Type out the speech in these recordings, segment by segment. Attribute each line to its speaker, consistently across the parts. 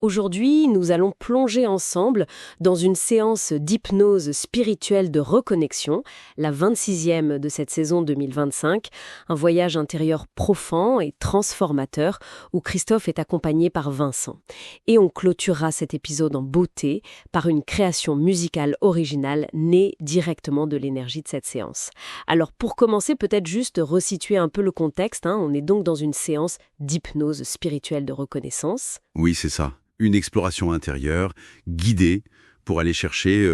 Speaker 1: Aujourd'hui, nous allons plonger ensemble dans une séance d'hypnose spirituelle de reconnexion, la 26e de cette saison 2025, un voyage intérieur profond et transformateur où Christophe est accompagné par Vincent. Et on clôturera cet épisode en beauté par une création musicale originale née directement de l'énergie de cette séance. Alors pour commencer, peut-être juste resituer un peu le contexte, on est donc dans une séance d'hypnose spirituelle de reconnaissance.
Speaker 2: Oui, c'est ça. Une exploration intérieure, guidée, pour aller chercher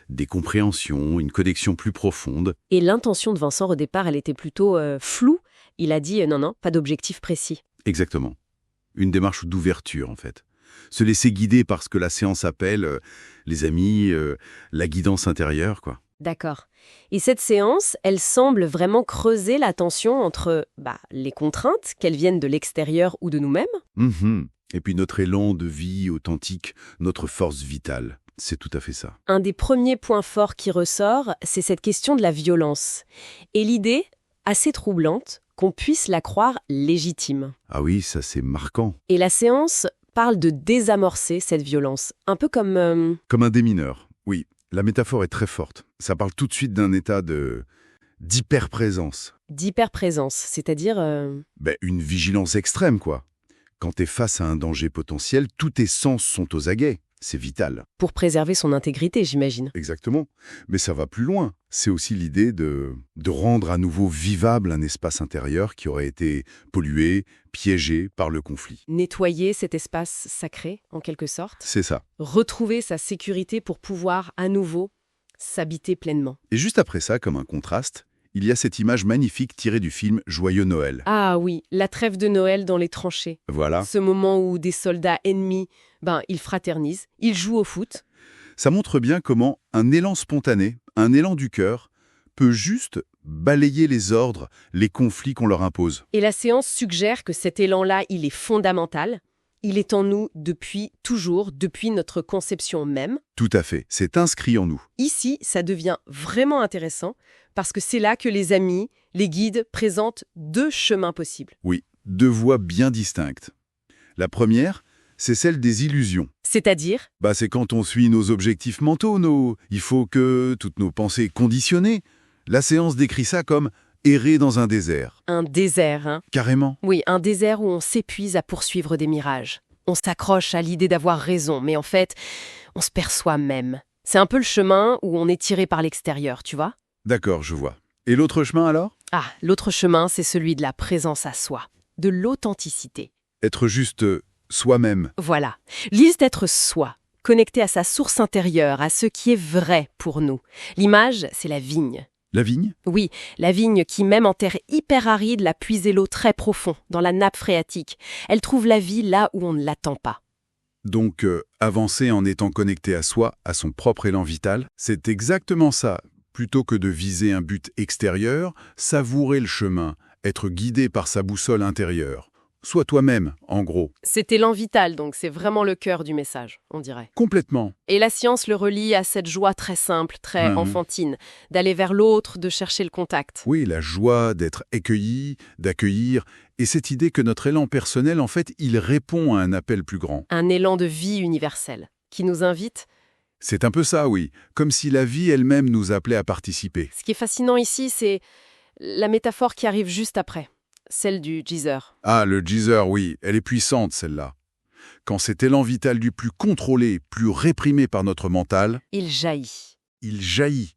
Speaker 2: des compréhensions, une connexion plus profonde.
Speaker 1: Et l'intention de Vincent, au départ, elle était plutôt floue. Il a dit non, pas d'objectif précis.
Speaker 2: Exactement. Une démarche d'ouverture, en fait. Se laisser guider par ce que la séance appelle, les amis, la guidance intérieure, quoi.
Speaker 1: D'accord. Et cette séance, elle semble vraiment creuser la tension entre les contraintes, qu'elles viennent de l'extérieur ou de nous-mêmes.
Speaker 2: Et puis notre élan de vie authentique, notre force vitale. C'est tout à fait ça.
Speaker 1: Un des premiers points forts qui ressort, c'est cette question de la violence. Et l'idée, assez troublante, qu'on puisse la croire légitime.
Speaker 2: Ah oui, ça c'est marquant.
Speaker 1: Et la séance parle de désamorcer cette violence, un peu comme...
Speaker 2: Comme un démineur, oui. La métaphore est très forte. Ça parle tout de suite d'un état d'hyperprésence.
Speaker 1: D'hyperprésence, c'est-à-dire...
Speaker 2: Une vigilance extrême, quoi. Quand t'es face à un danger potentiel, tous tes sens sont aux aguets. C'est vital.
Speaker 1: Pour préserver son intégrité, j'imagine.
Speaker 2: Exactement. Mais ça va plus loin. C'est aussi l'idée de rendre à nouveau vivable un espace intérieur qui aurait été pollué, piégé par le conflit.
Speaker 1: Nettoyer cet espace sacré, en quelque sorte.
Speaker 2: C'est ça.
Speaker 1: Retrouver sa sécurité pour pouvoir, à nouveau, s'habiter pleinement.
Speaker 2: Et juste après ça, comme un contraste, il y a cette image magnifique tirée du film Joyeux Noël.
Speaker 1: Ah oui, la trêve de Noël dans les tranchées.
Speaker 2: Voilà.
Speaker 1: Ce moment où des soldats ennemis, ils fraternisent, ils jouent au foot.
Speaker 2: Ça montre bien comment un élan spontané, un élan du cœur, peut juste balayer les ordres, les conflits qu'on leur impose.
Speaker 1: Et la séance suggère que cet élan-là, il est fondamental. Il est en nous depuis toujours, depuis notre conception même.
Speaker 2: Tout à fait, c'est inscrit en nous.
Speaker 1: Ici, ça devient vraiment intéressant parce que c'est là que les amis, les guides présentent deux chemins possibles.
Speaker 2: Oui, deux voies bien distinctes. La première, c'est celle des illusions.
Speaker 1: C'est-à-dire ?
Speaker 2: C'est quand on suit nos objectifs mentaux, il faut que toutes nos pensées conditionnées. La séance décrit ça comme errer dans un désert.
Speaker 1: Un désert,
Speaker 2: Carrément.
Speaker 1: Oui, un désert où on s'épuise à poursuivre des mirages. On s'accroche à l'idée d'avoir raison, mais en fait, on se perd soi-même. C'est un peu le chemin où on est tiré par l'extérieur, tu vois ?
Speaker 2: D'accord, je vois. Et l'autre chemin alors ?
Speaker 1: L'autre chemin, c'est celui de la présence à soi, de l'authenticité.
Speaker 2: Être juste soi-même.
Speaker 1: Voilà, juste être soi, connecté à sa source intérieure, à ce qui est vrai pour nous. L'image, c'est la vigne.
Speaker 2: La vigne ?
Speaker 1: Oui, la vigne qui, même en terre hyper aride, l'a puisé l'eau très profond, dans la nappe phréatique. Elle trouve la vie là où on ne l'attend pas.
Speaker 2: Donc, avancer en étant connecté à soi, à son propre élan vital, c'est exactement ça. Plutôt que de viser un but extérieur, savourer le chemin, être guidé par sa boussole intérieure. Sois toi-même, en gros.
Speaker 1: C'est élan vital, donc c'est vraiment le cœur du message, on dirait.
Speaker 2: Complètement.
Speaker 1: Et la science le relie à cette joie très simple, très enfantine, d'aller vers l'autre, de chercher le contact.
Speaker 2: Oui, la joie d'être accueilli, d'accueillir, et cette idée que notre élan personnel, en fait, il répond à un appel plus grand.
Speaker 1: Un élan de vie universel, qui nous invite.
Speaker 2: C'est un peu ça, oui, comme si la vie elle-même nous appelait à participer.
Speaker 1: Ce qui est fascinant ici, c'est la métaphore qui arrive juste après, celle du geyser.
Speaker 2: Ah, le geyser, oui, elle est puissante, celle-là. Quand cet élan vital du plus contrôlé, plus réprimé par notre mental,
Speaker 1: il jaillit.
Speaker 2: Il jaillit,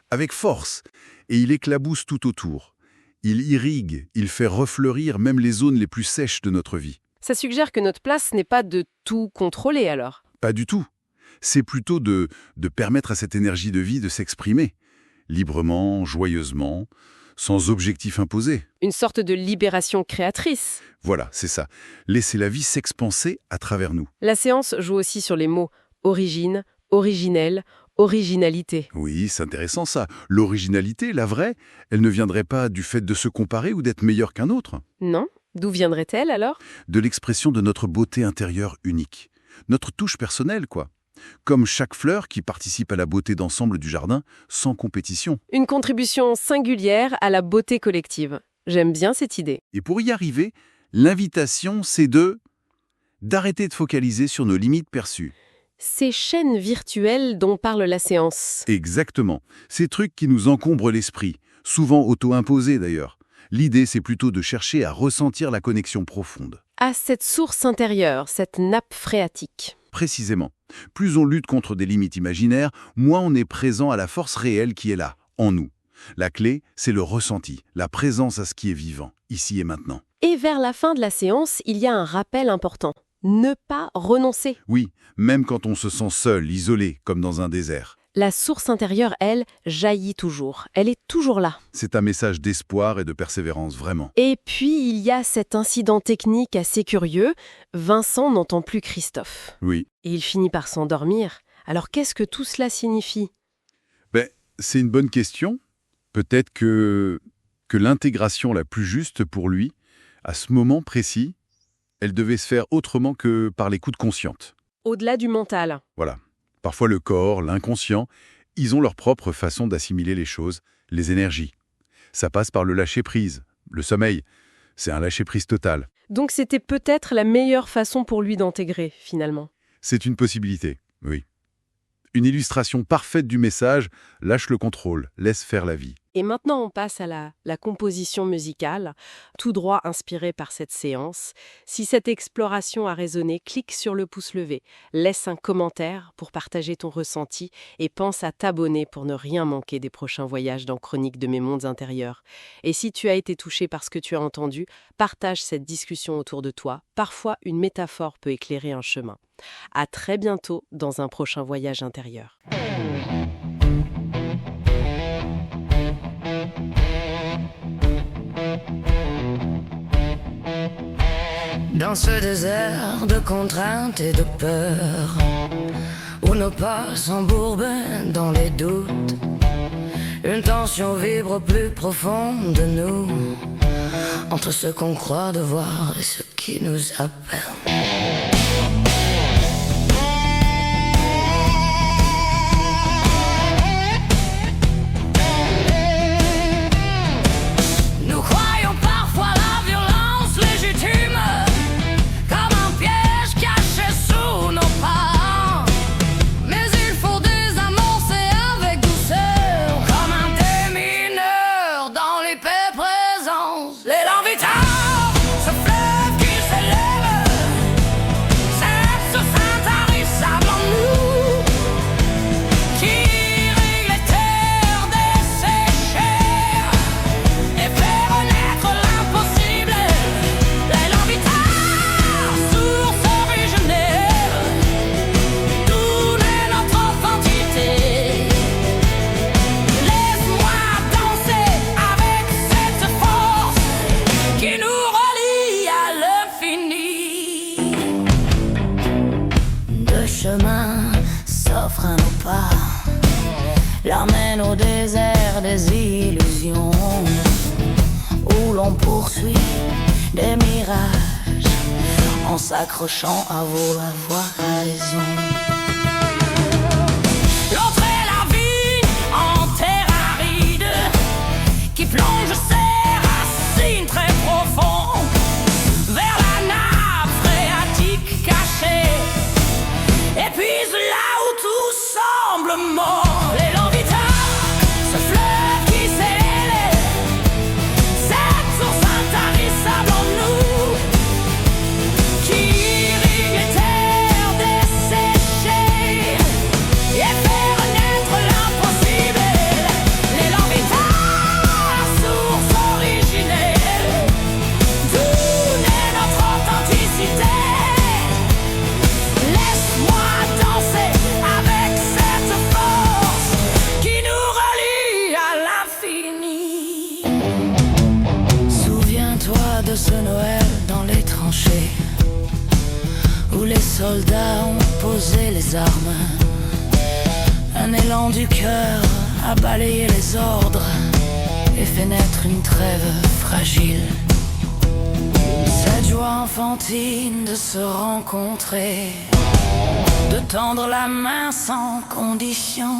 Speaker 2: avec force, et il éclabousse tout autour. Il irrigue, il fait refleurir même les zones les plus sèches de notre vie.
Speaker 1: Ça suggère que notre place n'est pas de tout contrôler alors.
Speaker 2: Pas du tout. C'est plutôt de permettre à cette énergie de vie de s'exprimer, librement, joyeusement, sans objectif imposé.
Speaker 1: Une sorte de libération créatrice.
Speaker 2: Voilà, c'est ça. Laisser la vie s'expanser à travers nous.
Speaker 1: La séance joue aussi sur les mots origine, originel, originalité.
Speaker 2: Oui, c'est intéressant ça. L'originalité, la vraie, elle ne viendrait pas du fait de se comparer ou d'être meilleur qu'un autre.
Speaker 1: Non ? D'où viendrait-elle alors ?
Speaker 2: De l'expression de notre beauté intérieure unique. Notre touche personnelle, quoi. Comme chaque fleur qui participe à la beauté d'ensemble du jardin, sans compétition.
Speaker 1: Une contribution singulière à la beauté collective. J'aime bien cette idée.
Speaker 2: Et pour y arriver, l'invitation, c'est de d'arrêter de focaliser sur nos limites perçues.
Speaker 1: Ces chaînes virtuelles dont parle la séance.
Speaker 2: Exactement. Ces trucs qui nous encombrent l'esprit, souvent auto-imposés d'ailleurs. L'idée, c'est plutôt de chercher à ressentir la connexion profonde.
Speaker 1: À cette source intérieure, cette nappe phréatique.
Speaker 2: Précisément. Plus on lutte contre des limites imaginaires, moins on est présent à la force réelle qui est là, en nous. La clé, c'est le ressenti, la présence à ce qui est vivant, ici et maintenant.
Speaker 1: Et vers la fin de la séance, il y a un rappel important. Ne pas renoncer.
Speaker 2: Oui, même quand on se sent seul, isolé, comme dans un désert.
Speaker 1: La source intérieure, elle, jaillit toujours. Elle est toujours là.
Speaker 2: C'est un message d'espoir et de persévérance, vraiment.
Speaker 1: Et puis, il y a cet incident technique assez curieux. Vincent n'entend plus Christophe.
Speaker 2: Oui.
Speaker 1: Et il finit par s'endormir. Alors, qu'est-ce que tout cela signifie?
Speaker 2: C'est une bonne question. Peut-être que l'intégration la plus juste pour lui, à ce moment précis, elle devait se faire autrement que par l'écoute consciente.
Speaker 1: Au-delà du mental.
Speaker 2: Voilà. Parfois le corps, l'inconscient, ils ont leur propre façon d'assimiler les choses, les énergies. Ça passe par le lâcher-prise, le sommeil. C'est un lâcher-prise total.
Speaker 1: Donc c'était peut-être la meilleure façon pour lui d'intégrer, finalement.
Speaker 2: C'est une possibilité, oui. Une illustration parfaite du message, lâche le contrôle, laisse faire la vie.
Speaker 1: Et maintenant, on passe à la composition musicale, tout droit inspirée par cette séance. Si cette exploration a résonné, clique sur le pouce levé, laisse un commentaire pour partager ton ressenti et pense à t'abonner pour ne rien manquer des prochains voyages dans Chroniques de mes mondes intérieurs. Et si tu as été touché par ce que tu as entendu, partage cette discussion autour de toi. Parfois, une métaphore peut éclairer un chemin. À très bientôt dans un prochain voyage intérieur.
Speaker 3: Dans ce désert de contraintes et de peur, où nos pas s'embourbent dans les doutes, une tension vibre plus profonde de nous, entre ce qu'on croit devoir et ce qui nous appelle. S'offre à nos pas, l'emmène au désert des illusions, où l'on poursuit des mirages, en s'accrochant à vos voisins. L'autre est la vie en terre aride, qui plonge ses racines très profondes vers la nappe phréatique cachée. Et puis là où tout semble mort, l'élan vital, ce fleuve qui s'élève, cette source intarissable en nous, qui irrigue les terres desséchées et fait renaître l'impossible. L'élan vital, source originelle, d'où naît notre authenticité. Laisse-moi danser avec cette force qui nous relie à l'infini. Souviens-toi de ce Noël dans les tranchées, où les soldats ont posé les armes. Un élan du cœur a balayé les ordres et fait naître une trêve fragile. Cette joie enfantine de se rencontrer, de tendre la main sans condition,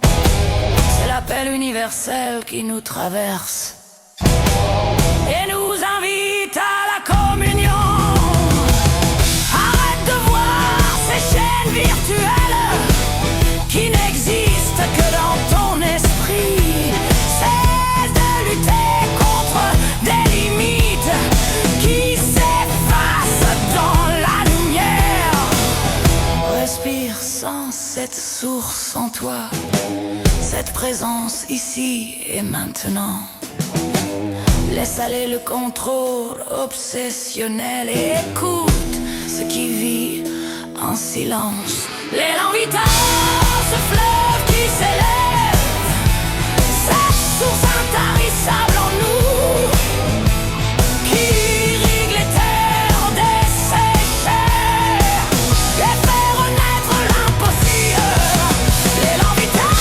Speaker 3: c'est l'appel universel qui nous traverse et nous invite à la communion. Arrête source en toi, cette présence ici et maintenant. Laisse aller le contrôle obsessionnel et écoute ce qui vit en silence. L'élan vital, ce fleuve qui s'élève, cette source intarissable en nous, qui irrigue les terres desséchées et fait renaître l'impossible. L'élan vital,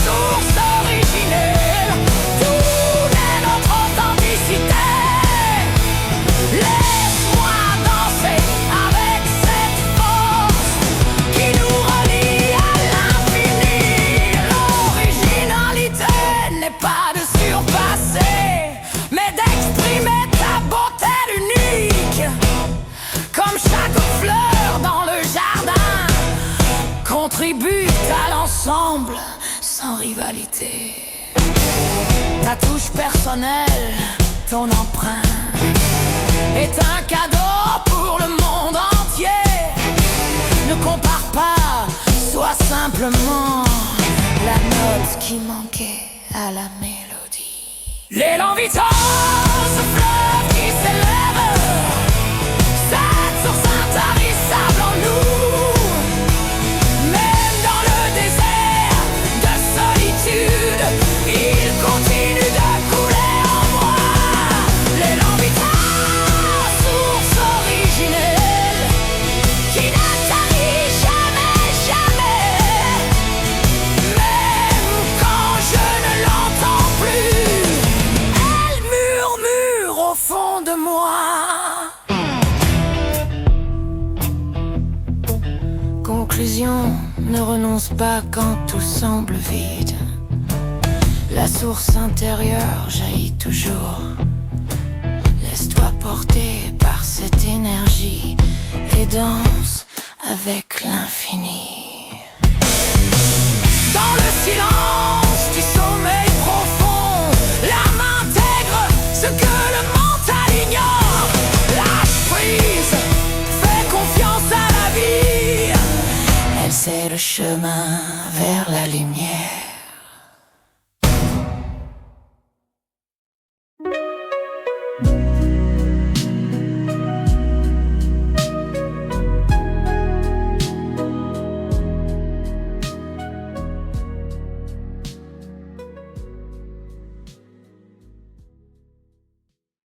Speaker 3: source originelle, tout est notre authenticité. Laisse-moi danser avec cette force qui nous relie à l'infini. L'originalité n'est pas de surpasser, mais d'exprimer ta beauté unique. Comme chaque fleur dans le jardin contribue à l'ensemble sans rivalité. Ta touche personnelle, ton empreinte est un cadeau pour le monde entier. Ne compare pas, sois simplement la note qui manquait à la mélodie. L'élan vital, ce fleuve qui s'élève, cette source intarissable en nous. Même dans le désert de solitude, il continue de couler en moi. L'élan vital, source originelle, qui ne tarit jamais, jamais. Même quand je ne l'entends plus, elle murmure au fond de moi. Conclusion, ne renonce pas quand tout semble vide. La source intérieure jaillit toujours. Laisse-toi porter par cette énergie et danse avec l'infini. Dans le silence du sommeil profond, l'âme intègre ce que le mental ignore. Lâche prise, fais confiance à la vie. Elle sait le chemin vers la lumière.